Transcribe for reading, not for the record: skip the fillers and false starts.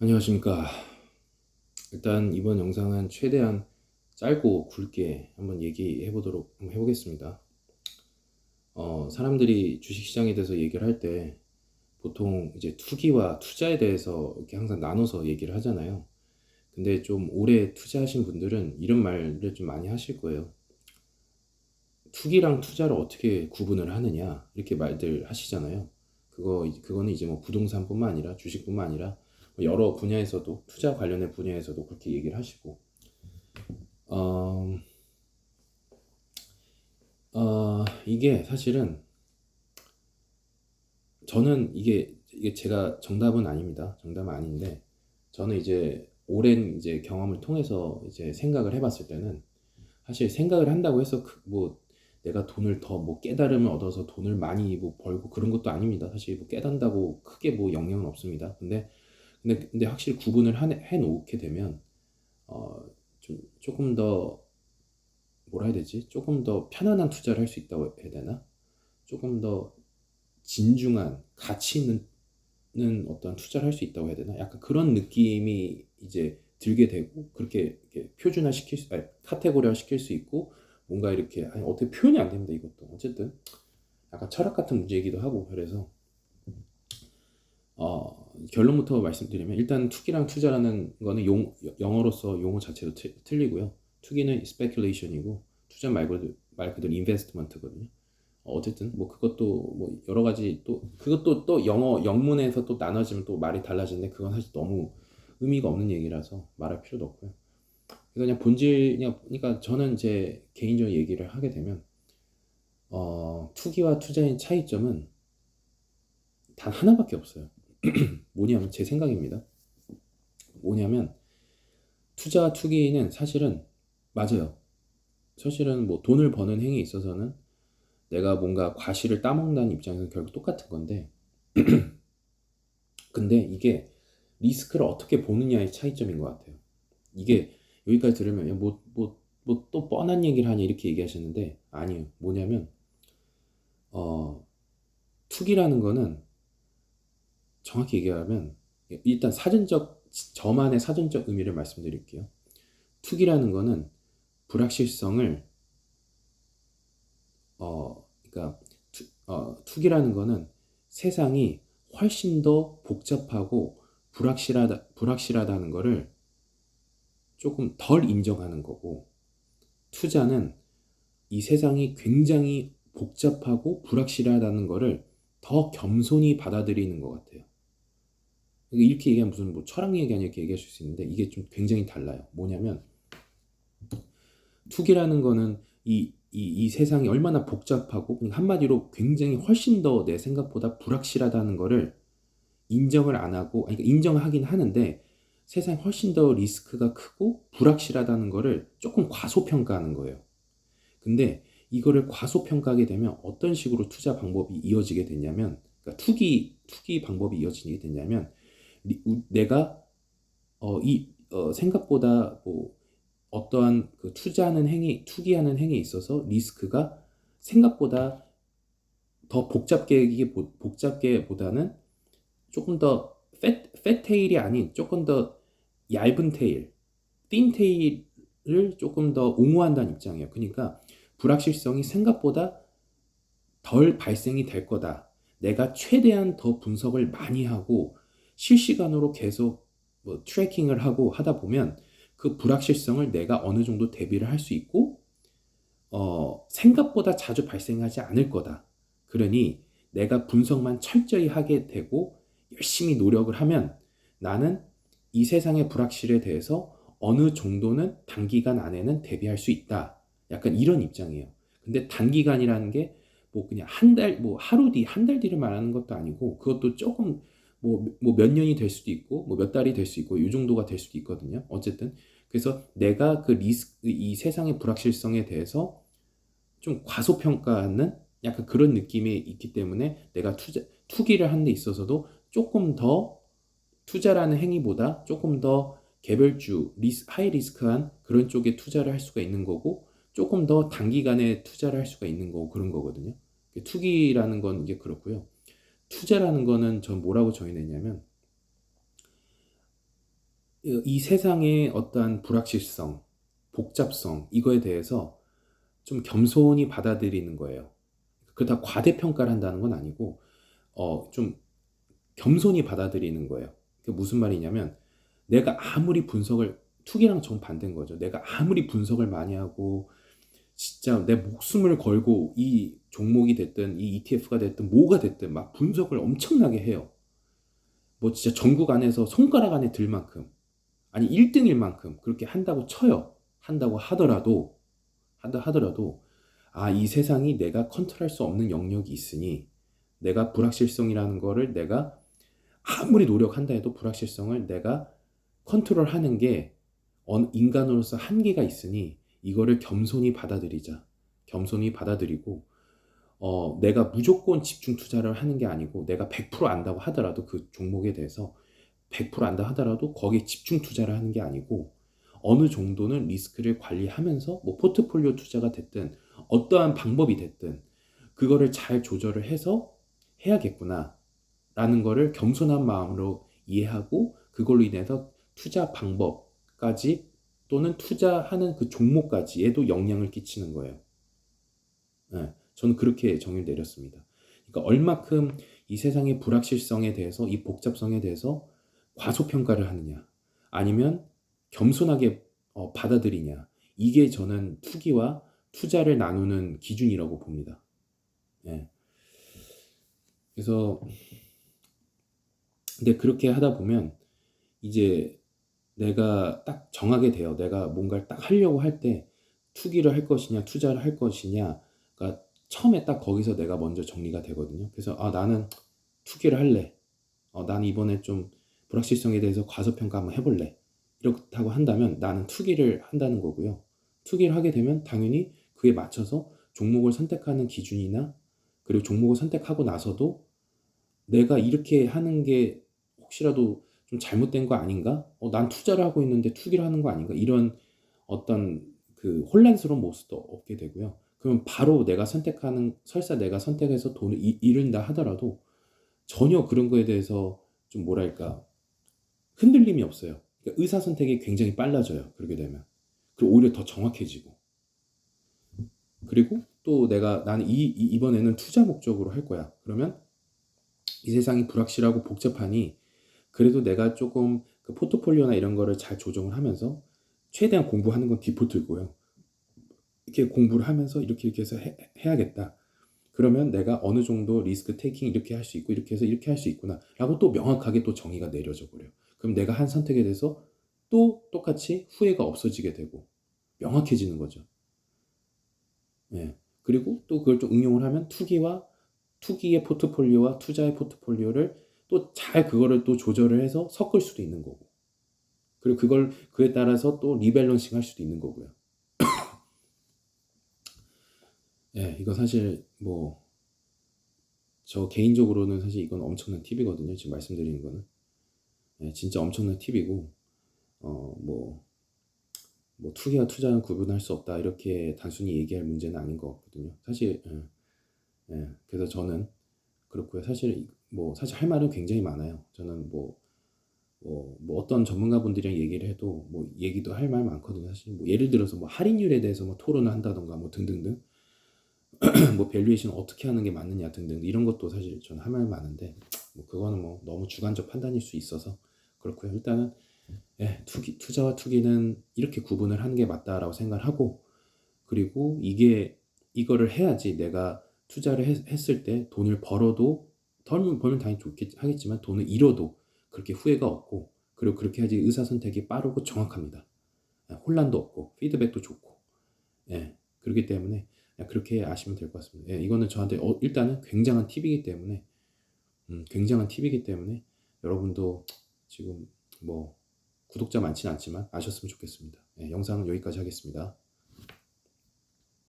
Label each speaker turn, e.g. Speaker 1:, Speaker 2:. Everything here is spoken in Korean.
Speaker 1: 안녕하십니까. 일단 이번 영상은 최대한 짧고 굵게 한번 얘기해 보도록 한번 해보겠습니다. 사람들이 주식시장에 대해서 얘기를 할 때 보통 이제 투기와 투자에 대해서 이렇게 항상 나눠서 얘기를 하잖아요. 근데 좀 오래 투자하신 분들은 이런 말을 좀 많이 하실 거예요. 투기랑 투자를 어떻게 구분을 하느냐 이렇게 말들 하시잖아요. 그거는 이제 뭐 부동산뿐만 아니라 주식뿐만 아니라 뭐 여러 분야에서도 투자 관련된 분야에서도 그렇게 얘기를 하시고 어, 이게 사실은 저는 이게 제가 정답은 아닙니다. 정답은 아닌데 저는 이제 오랜 이제 경험을 통해서 이제 생각을 해봤을 때는 사실 생각을 한다고 해서 뭐 내가 돈을 더 뭐 깨달음을 얻어서 돈을 많이 뭐 벌고 그런 것도 아닙니다. 사실 뭐 깨닫는다고 크게 뭐 영향은 없습니다. 근데 확실히 구분을 해 놓게 되면 좀 조금 더 뭐라 해야 되지? 조금 더 편안한 투자를 할 수 있다고 해야 되나? 조금 더 진중한 가치 있는 어떤 투자를 할 수 있다고 해야 되나? 약간 그런 느낌이 이제 들게 되고 그렇게 이렇게 표준화 시킬 수, 아니, 카테고리화 시킬 수 있고 뭔가 이렇게 아니 어떻게 표현이 안 됩니다 이것도 어쨌든 약간 철학 같은 문제이기도 하고 그래서 결론부터 말씀드리면 일단 투기랑 투자라는 거는 영어로서 용어 자체도 틀리고요. 투기는 speculation이고 투자 말 그대로 investment거든요. 어쨌든 뭐 그것도 뭐 여러 가지 또 그것도 또 영어 영문에서 또 나눠지면 또 말이 달라지는데 그건 사실 너무 의미가 없는 얘기라서 말할 필요도 없고요. 그냥 본질 그러니까 저는 제 개인적인 얘기를 하게 되면 투기와 투자의 차이점은 단 하나밖에 없어요. 뭐냐면 제 생각입니다. 뭐냐면 투자와 투기는 사실은 맞아요. 사실은 뭐 돈을 버는 행위에 있어서는 내가 뭔가 과실을 따먹는다는 입장에서는 결국 똑같은 건데 근데 이게 리스크를 어떻게 보느냐의 차이점인 것 같아요. 이게 여기까지 들으면 뭐 또 뻔한 얘기를 하냐 이렇게 얘기하셨는데 아니에요. 뭐냐면 어, 투기라는 거는 정확히 얘기하면 일단 저만의 사전적 의미를 말씀드릴게요. 투기라는 거는 불확실성을 그러니까 투기라는 거는 세상이 훨씬 더 복잡하고 불확실하다는 거를 조금 덜 인정하는 거고 투자는 이 세상이 굉장히 복잡하고 불확실하다는 거를 더 겸손히 받아들이는 것 같아요. 이렇게 얘기하면 무슨 뭐 철학 얘기 아니야 이렇게 얘기하실 수 있는데 이게 좀 굉장히 달라요. 뭐냐면 투기라는 거는 이 세상이 얼마나 복잡하고 한마디로 굉장히 훨씬 더 내 생각보다 불확실하다는 거를 인정을 안 하고 아니, 그러니까 인정하긴 하는데 세상이 훨씬 더 리스크가 크고 불확실하다는 거를 조금 과소평가하는 거예요. 근데 이거를 과소평가하게 되면 어떤 식으로 투자 방법이 이어지게 되냐면 그러니까 투기 방법이 이어지게 되냐면 내가 생각보다 뭐 어떠한 그 투기하는 행위에 있어서 리스크가 생각보다 더 복잡게보다는 조금 더 팻테일이 아닌 조금 더 얇은 테일, 띵 테일을 조금 더 옹호한다는 입장이에요. 그러니까 불확실성이 생각보다 덜 발생이 될 거다. 내가 최대한 더 분석을 많이 하고 실시간으로 계속 뭐 트래킹을 하고 하다 보면 그 불확실성을 내가 어느 정도 대비를 할 수 있고 생각보다 자주 발생하지 않을 거다. 그러니 내가 분석만 철저히 하게 되고 열심히 노력을 하면 나는 이 세상의 불확실에 대해서 어느 정도는 단기간 안에는 대비할 수 있다. 약간 이런 입장이에요. 근데 단기간이라는 게 뭐 그냥 한 달, 뭐 하루 뒤, 한 달 뒤를 말하는 것도 아니고 그것도 조금 뭐 몇 년이 될 수도 있고 뭐 몇 달이 될 수 있고 이 정도가 될 수도 있거든요. 어쨌든 그래서 내가 이 세상의 불확실성에 대해서 좀 과소평가하는 약간 그런 느낌이 있기 때문에 내가 투기를 하는 데 있어서도 조금 더 투자라는 행위보다 조금 더 개별주 하이 리스크한 그런 쪽에 투자를 할 수가 있는 거고 조금 더 단기간에 투자를 할 수가 있는 거고 그런 거거든요. 투기라는 건 이게 그렇고요. 투자라는 거는 전 뭐라고 정의했냐면 이 세상의 어떠한 불확실성, 복잡성 이거에 대해서 좀 겸손히 받아들이는 거예요. 그렇다고 과대평가를 한다는 건 아니고 좀 겸손히 받아들이는 거예요. 그게 무슨 말이냐면 내가 아무리 분석을 투기랑 정반대인 거죠. 내가 아무리 분석을 많이 하고 진짜 내 목숨을 걸고 이 종목이 됐든 이 ETF가 됐든 뭐가 됐든 막 분석을 엄청나게 해요. 뭐 진짜 전국 안에서 손가락 안에 들 만큼 아니 1등일 만큼 그렇게 한다고 쳐요. 한다고 하더라도 이 세상이 내가 컨트롤할 수 없는 영역이 있으니 내가 불확실성이라는 거를 내가 아무리 노력한다 해도 불확실성을 내가 컨트롤하는 게 인간으로서 한계가 있으니 이거를 겸손히 받아들이자. 겸손히 받아들이고 내가 무조건 집중 투자를 하는 게 아니고 내가 100% 안다고 하더라도 그 종목에 대해서 100% 안다 하더라도 거기에 집중 투자를 하는 게 아니고 어느 정도는 리스크를 관리하면서 뭐 포트폴리오 투자가 됐든 어떠한 방법이 됐든 그거를 잘 조절을 해서 해야겠구나 라는 거를 겸손한 마음으로 이해하고 그걸로 인해서 투자 방법까지 또는 투자하는 그 종목까지에도 영향을 끼치는 거예요. 네, 저는 그렇게 정의를 내렸습니다. 그러니까 얼마큼 이 세상의 불확실성에 대해서 이 복잡성에 대해서 과소평가를 하느냐 아니면 겸손하게 받아들이냐 이게 저는 투기와 투자를 나누는 기준이라고 봅니다. 네. 그래서 근데 그렇게 하다 보면 이제 내가 딱 정하게 돼요. 내가 뭔가를 딱 하려고 할 때 투기를 할 것이냐 투자를 할 것이냐가 처음에 딱 거기서 내가 먼저 정리가 되거든요. 그래서 나는 투기를 할래. 나는 이번에 좀 불확실성에 대해서 과소평가 한번 해볼래. 이렇다고 한다면 나는 투기를 한다는 거고요. 투기를 하게 되면 당연히 그에 맞춰서 종목을 선택하는 기준이나 그리고 종목을 선택하고 나서도 내가 이렇게 하는 게 혹시라도 좀 잘못된 거 아닌가? 난 투자를 하고 있는데 투기를 하는 거 아닌가? 이런 어떤 그 혼란스러운 모습도 없게 되고요. 그러면 바로 설사 내가 선택해서 돈을 잃는다 하더라도 전혀 그런 거에 대해서 좀 뭐랄까, 흔들림이 없어요. 그러니까 의사 선택이 굉장히 빨라져요. 그렇게 되면. 그리고 오히려 더 정확해지고. 그리고 또 나는 이번에는 투자 목적으로 할 거야. 그러면 이 세상이 불확실하고 복잡하니 그래도 내가 조금 그 포트폴리오나 이런 거를 잘 조정을 하면서 최대한 공부하는 건 디포트고요. 이렇게 공부를 하면서 이렇게 해서 해야겠다. 그러면 내가 어느 정도 리스크 테이킹 이렇게 할 수 있고 이렇게 해서 이렇게 할 수 있구나 라고 또 명확하게 또 정의가 내려져 버려요. 그럼 내가 한 선택에 대해서 또 똑같이 후회가 없어지게 되고 명확해지는 거죠. 예. 그리고 또 그걸 좀 응용을 하면 투기의 포트폴리오와 투자의 포트폴리오를 또 잘 그거를 또 조절을 해서 섞을 수도 있는 거고. 그리고 그에 따라서 또 리밸런싱 할 수도 있는 거고요. 예, 이거 사실 저 개인적으로는 사실 이건 엄청난 팁이거든요. 지금 말씀드리는 거는. 예, 진짜 엄청난 팁이고, 투기와 투자는 구분할 수 없다. 이렇게 단순히 얘기할 문제는 아닌 것 같거든요. 사실, 그래서 저는 그렇고요. 사실 할 말은 굉장히 많아요. 저는 어떤 전문가분들이랑 얘기를 해도 얘기도 할 말 많거든요. 사실 예를 들어서 할인율에 대해서 토론을 한다던가 등등등 밸류에이션 어떻게 하는 게 맞느냐 등등 이런 것도 사실 저는 할 말 많은데 그거는 너무 주관적 판단일 수 있어서 그렇고요. 일단은 투자와 투기는 이렇게 구분을 하는 게 맞다라고 생각을 하고 그리고 이거를 해야지 내가 투자를 했을 때 돈을 벌면 당연히 하겠지만 돈을 잃어도 그렇게 후회가 없고 그리고 그렇게 해야지 의사선택이 빠르고 정확합니다. 혼란도 없고 피드백도 좋고 그렇기 때문에 그렇게 아시면 될 것 같습니다. 이거는 저한테 일단은 굉장한 팁이기 때문에 여러분도 지금 구독자 많지는 않지만 아셨으면 좋겠습니다. 영상은 여기까지 하겠습니다.